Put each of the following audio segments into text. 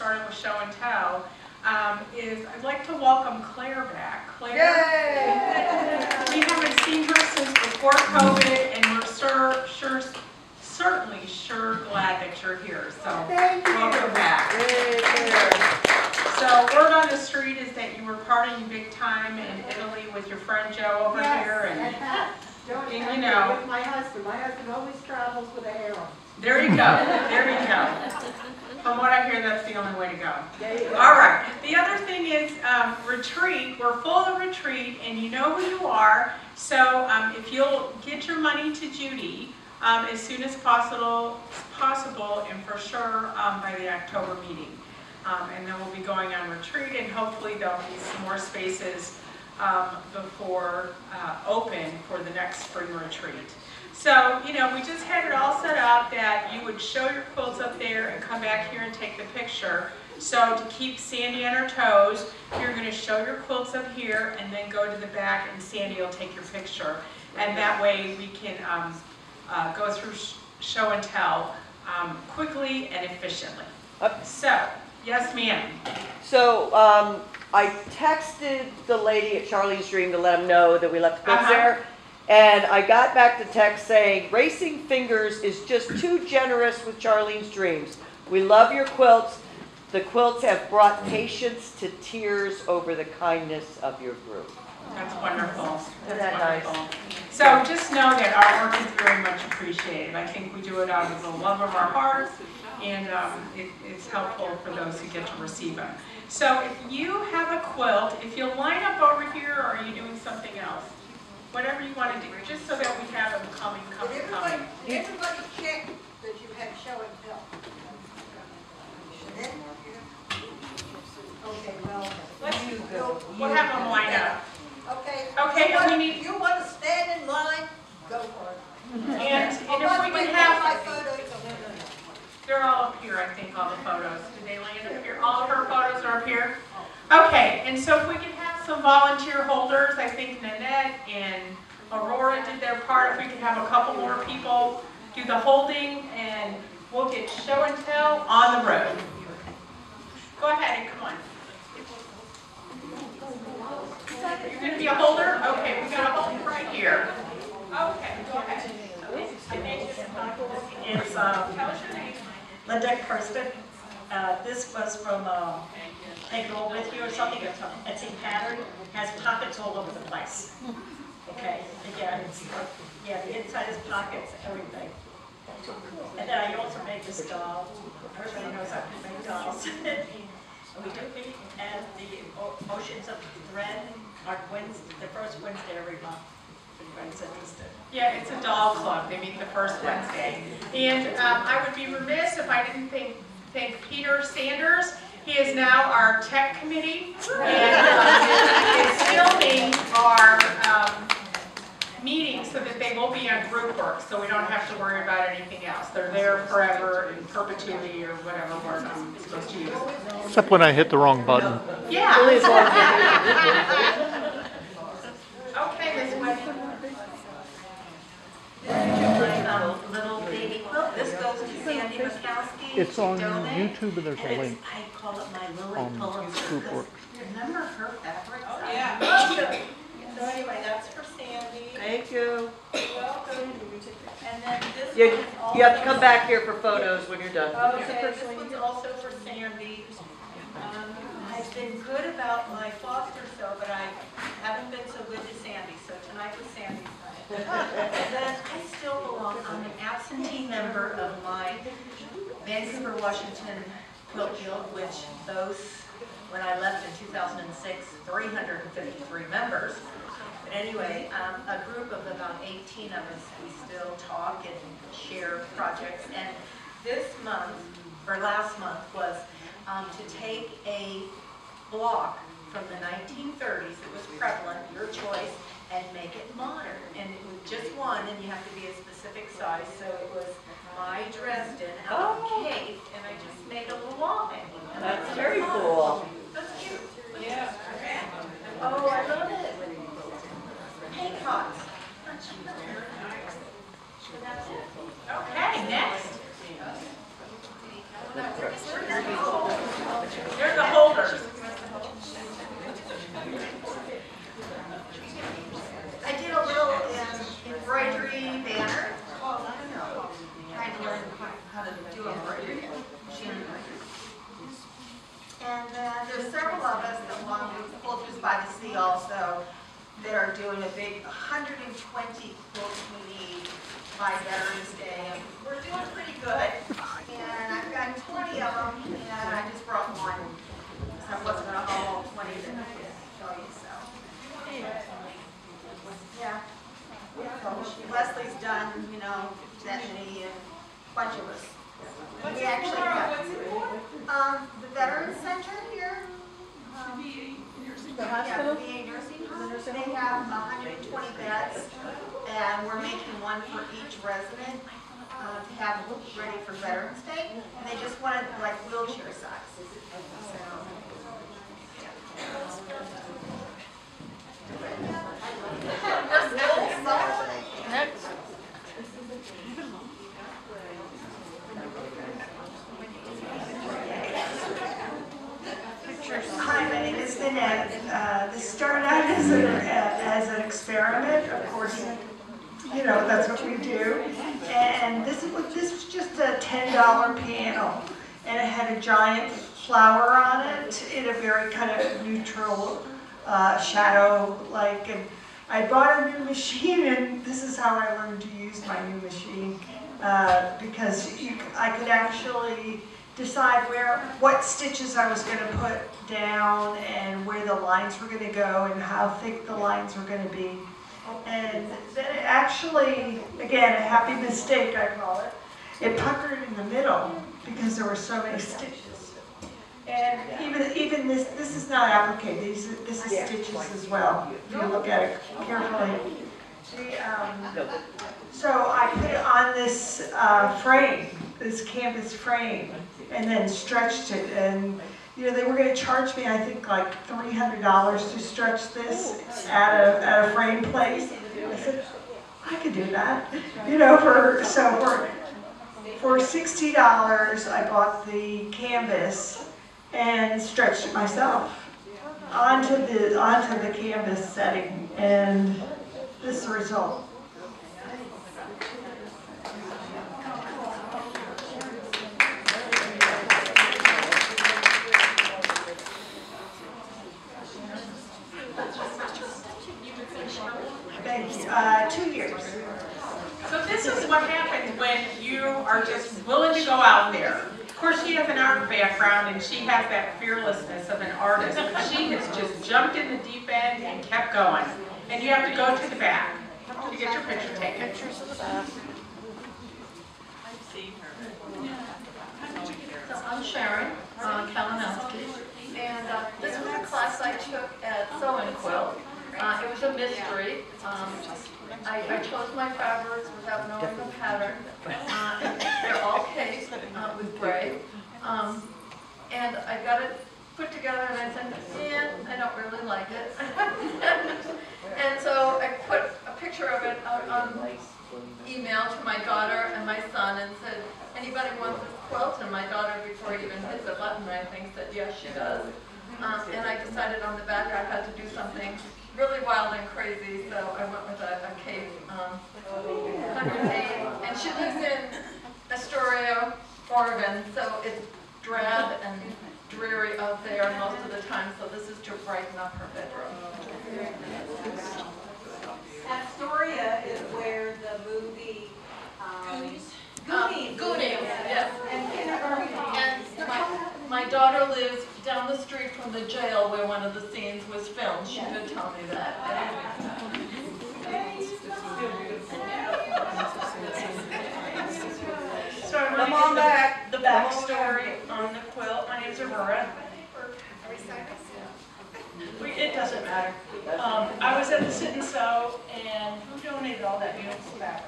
starting with show and tell, is I'd like to welcome Claire back. Claire, yay! We haven't seen her since before COVID, and we're certainly glad that you're here. So welcome back. So word on the street is that you were partying big time in Italy with your friend Joe over here, and you know, with my husband. My husband always travels with a harem. There you go. There you go. From what I hear, that's the only way to go. All right. The other thing is retreat. We're full of retreat, and you know who you are. So if you'll get your money to Judy as soon as possible, and for sure by the October meeting. And then we'll be going on retreat, and hopefully there'll be some more spaces before open for the next spring retreat. So, you know, we just had it all set up that you would show your quilts up there and come back here and take the picture. So to keep Sandy on her toes, you're going to show your quilts up here and then go to the back and Sandy will take your picture. And that way we can go through show and tell quickly and efficiently. So, yes ma'am. So I texted the lady at Charlene's Dream to let them know that we left the quilts there. And I got back to text saying, Racing Fingers is just too generous with Charlene's Dreams. We love your quilts. The quilts have brought patients to tears over the kindness of your group. That's wonderful. Isn't that nice? So just know that our work is very much appreciated. I think we do it out of the love of our hearts, and it's helpful for those who get to receive them. So if you have a quilt, if you'll line up over here, or are you doing something else? Whatever you want to do, just so that we have them coming. Did everybody check that you had show and tell? Okay, well, we'll have them line up. Okay. Okay, you want to stand in line? Go for it. And if we can have, they're all up here, I think, all the photos. Did they land up here? All of her photos are up here? Okay, and so if we can have some volunteer holders, I think Nanette and Aurora did their part. If we can have a couple more people do the holding, and we'll get show and tell on the road. Go ahead and come on. You're going to be a holder? Okay, we got a holder right here. Okay, go ahead. It's Linda Kirsten. This was from Take It All With You or something. It's an Etsy pattern. Has pockets all over the place. Okay, again, it's yeah, the inside is pockets, everything. And then I also made this doll. Everybody knows I can make dolls. And we do meet at the Oceans of Thread on Wednesday, the first Wednesday every month. If anybody's interested. Yeah, it's a doll club. They meet the first Wednesday. And I would be remiss if I didn't thank Peter Sanders. He is now our tech committee, and is filming our meetings so that they will be on group work, so we don't have to worry about anything else. They're there forever in perpetuity or whatever word I'm supposed to use. Except when I hit the wrong button. Yeah. Okay, Ms. Wendy. My little baby quilt. This goes to Sandy Mikowski. It's on donate. YouTube, and there's a link I call it my Lily on Pulitzer. group work. Remember her fabrics? Oh, yeah. So anyway, that's for Sandy. Thank you. You're welcome. And then this You, one's also, you have to come back here for photos when you're done. Okay, this one's also for Sandy. I've been good about my foster show, but I haven't been so good to Sandy, so tonight was Sandy's night. And then I still belong, I'm an absentee member of my Vancouver, Washington Quilt Guild, which boasts, when I left in 2006, 353 members. But anyway, a group of about 18 of us, we still talk and share projects. And this month, or last month, was to take a block from the 1930s that was prevalent, your choice, and make it modern. And it was just one, and you have to be a specific size. So it was my Dresden out of Cape, and I just made a little wall hanging. And That's very cool. That's cute. Yeah. Oh, I love it. Paint pots. Okay, next. there's several of us that belong to Cultures by the Sea also that are doing a big 120 quilts we need by Veterans Day. And we're doing pretty good. And I've got 20 of them, and I just brought one. So I wasn't going to haul all 20 that I could show you, so. Yeah. Leslie's done, you know, Bethany and a bunch of us. We actually have the Veterans Center here. The Yeah, hospital? the VA nursing home. They have 120 beds, and we're making one for each resident to have ready for Veterans Day. And they just wanted like wheelchair size. Next. Hi, my name is Nanette. This started out as an experiment, of course, you know, that's what we do. And this was just a $10 panel, and it had a giant flower on it in a very kind of neutral shadow-like. And I bought a new machine, and this is how I learned to use my new machine, because I could actually decide what stitches I was going to put down and where the lines were going to go and how thick the lines were going to be. And then it actually, again, a happy mistake I call it, it puckered in the middle because there were so many stitches. And even this is not applique, this is stitches as well, if you look at it carefully. So I put it on this frame, this canvas frame, and then stretched it. And you know, they were going to charge me, I think, like $300 to stretch this at a frame place. I said, I could do that. You know, for $60, I bought the canvas and stretched it myself onto the canvas setting, and this is the result. Thank you. 2 years. So this is what happens when you are just willing to go out there. Of course, she has an art background and she has that fearlessness of an artist, but she has just jumped in the deep end and kept going. And you have to go to the back to get your picture taken. So I'm Sharon Kalinowski, and this was a class I took at Sew and Quilt. It was a mystery. I chose my fabrics without knowing the pattern. They're all cased with gray. And I got it put together and I said, I don't really like it. And so I put a picture of it out on email to my daughter and my son and said, anybody want this quilt? And my daughter, before he even hit the button, I think, said, yes, she does. And I decided on the back I had to do something really wild and crazy, so I went with a cape underneath. And she lives in Astoria, Oregon, so it's drab and dreary out there most of the time, so this is to brighten up her bedroom. Astoria is where the movie Goonies, yes. And my daughter lives down the street from the jail where one of the scenes was filmed. She did tell me that. So I'm going to the backstory on the quilt. My name's Aurora. It doesn't matter. I was at the Sit and Sew, and who donated all that beautiful fabric?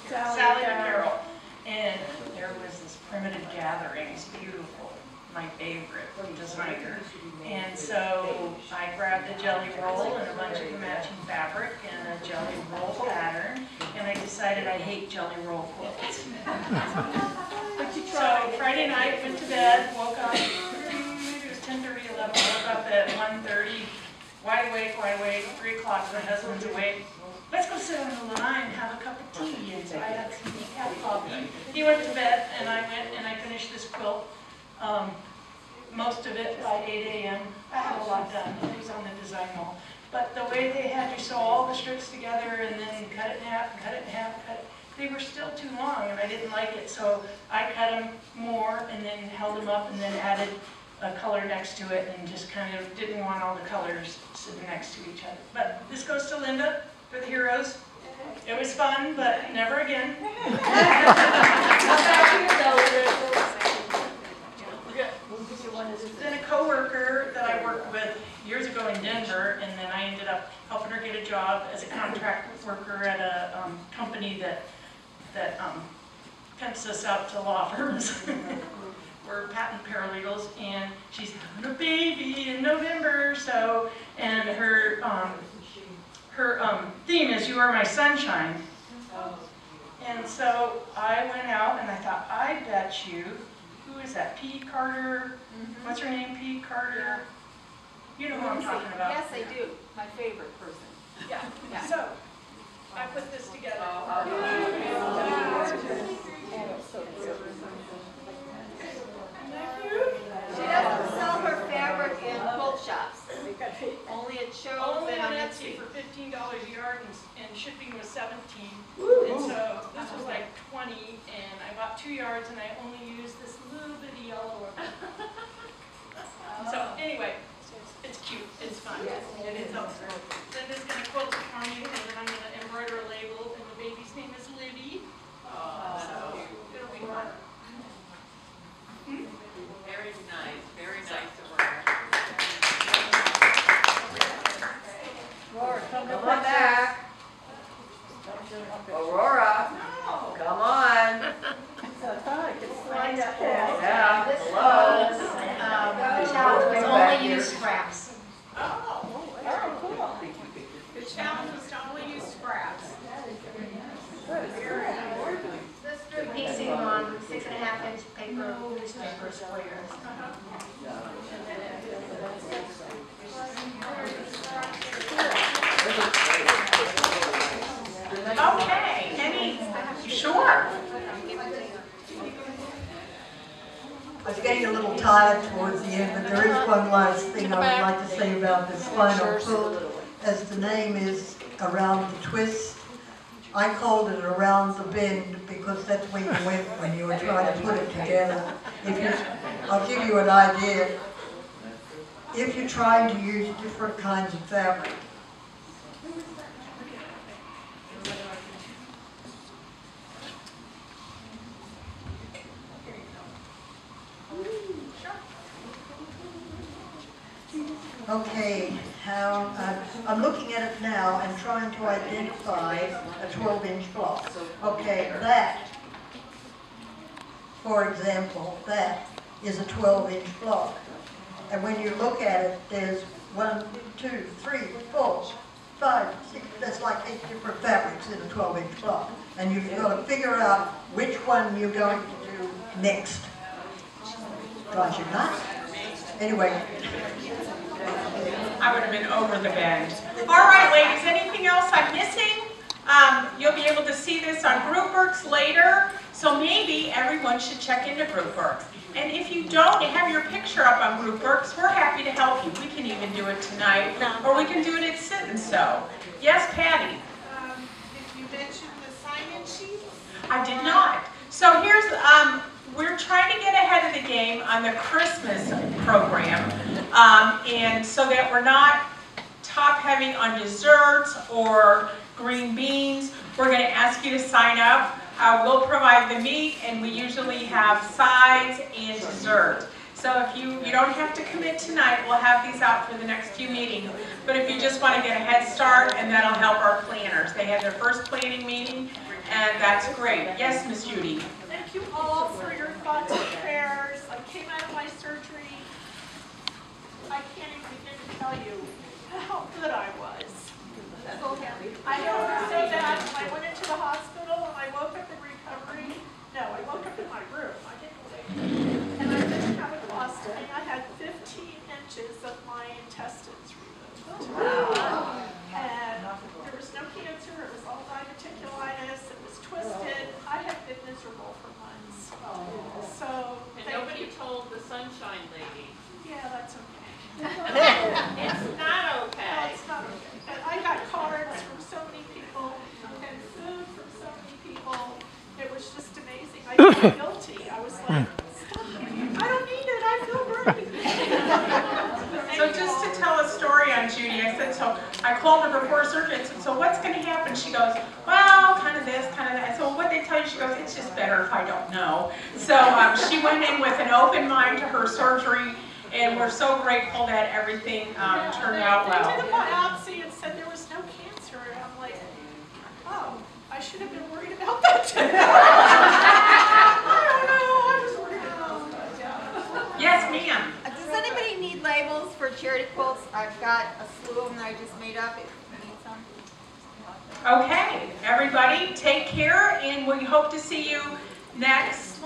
Sally Carroll. And there was this primitive gathering. It's beautiful. My favorite designer. And so I grabbed a jelly roll and a bunch of matching fabric and a jelly roll pattern, and I decided I hate jelly roll quilts. So Friday night, went to bed, woke up, maybe it was 10:30, 11, woke up at 1:30, wide awake, 3 o'clock, my husband's awake. Let's go sit on the line and have a cup of tea. And so I had some decaf coffee. He went to bed, and I went and I finished this quilt. most of it by 8 a.m. I had a lot done. It was on the design wall. But the way they had to sew all the strips together and then cut it in half, cut it in half, they were still too long and I didn't like it. So I cut them more and then held them up and then added a color next to it and just kind of didn't want all the colors sitting next to each other. But this goes to Linda for the heroes. It was fun, but never again. Then a coworker that I worked with years ago in Denver, and then I ended up helping her get a job as a contract worker at a company that pimps us out to law firms. We're patent paralegals, and she's having a baby in November. So, and her theme is "You Are My Sunshine." And so I went out and I thought, I bet you. Who is that? P. Carter? What's her name? P. Carter? You know who I'm talking about. Yes, I do. My favorite person. Yeah. So I put this together. She doesn't sell her fabric in quilt shops. Only it shows Only it on on Etsy Etsy. for $15 a yard, and shipping was $17. And so this was like 20, and I bought 2 yards, and I only used this little bitty yellow one. So anyway, it's cute, it's fun, it is awesome. Linda's going to quilt it for me, and then I'm going to embroider a label, and the baby's name is Libby. So it'll be fun. Very nice to work. Come on back. Aurora, come on. Yeah, hello. The challenge was only use scraps. The challenge was to only use scraps. Piecing on 6.5-inch paper, newspaper squares. Okay, sure. I was getting a little tired towards the end, but there is one last thing I would like to say about this final quilt. As the name is Around the Twist, I called it Around the Bend because that's where you went when you were trying to put it together. I'll give you an idea. If you're trying to use different kinds of fabric, okay, I'm looking at it now and trying to identify a 12-inch block. Okay, that, for example, that is a 12-inch block. And when you look at it, there's 1, 2, 3, 4, 5, 6, there's like 8 different fabrics in a 12-inch block. And you've got to figure out which one you're going to do next. Drives you nuts. Anyway. I would have been over the bend. All right, ladies, anything else I'm missing? You'll be able to see this on GroupWorks later, so maybe everyone should check into GroupWorks. And if you don't have your picture up on GroupWorks, we're happy to help you. We can even do it tonight, or we can do it at Sit and Sew. Yes, Patty? Did you mention the sign-in sheet? I did not. So here's, we're trying to get ahead of the game on the Christmas program, and so that we're not top-heavy on desserts or green beans. We're going to ask you to sign up. We'll provide the meat, and we usually have sides and dessert. So if you don't have to commit tonight, we'll have these out for the next few meetings. But if you just want to get a head start, and that'll help our planners. They had their first planning meeting, and that's great. Yes, Miss Judy? Thank you all for your thoughts and prayers. I came out of my surgery. I can't even begin to tell you how good I was. I know it was so bad when I went into the hospital and I woke up in recovery. No, I woke up in my room. I didn't wake up. And I didn't have a colostomy. I had 15 inches of my intestines removed. And there was no cancer. It was all diverticulitis. It was twisted. I have been miserable for months. So And nobody told the sunshine sunshine lady. Yeah, that's okay. It's not No, okay. it's not okay. But I got cards from so many people and food from so many people. It was just amazing. I felt guilty. I was like, stop. I don't need it. I feel great. So just to tell a story on Judy, I said, so I called her before surgery. I said, so what's going to happen? She goes, well, kind of this, kind of that. I said, well, what they tell you? She goes, it's just better if I don't know. So she went in with an open mind to her surgery, and we're so grateful that everything turned out They well. did a biopsy and said there was no cancer. And I'm like, oh, I should have been worried about that too. I don't know. I was worried about that. Yes, ma'am. Does anybody need labels for charity quilts? I've got a slew of them that I just made up, if you need some. Okay, everybody, take care, and we hope to see you next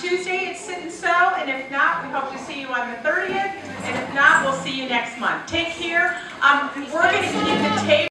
Tuesday at Sit and Sew, and if not, we hope to see you on the 30th, and if not, we'll see you next month. Take care. We're going to keep the table.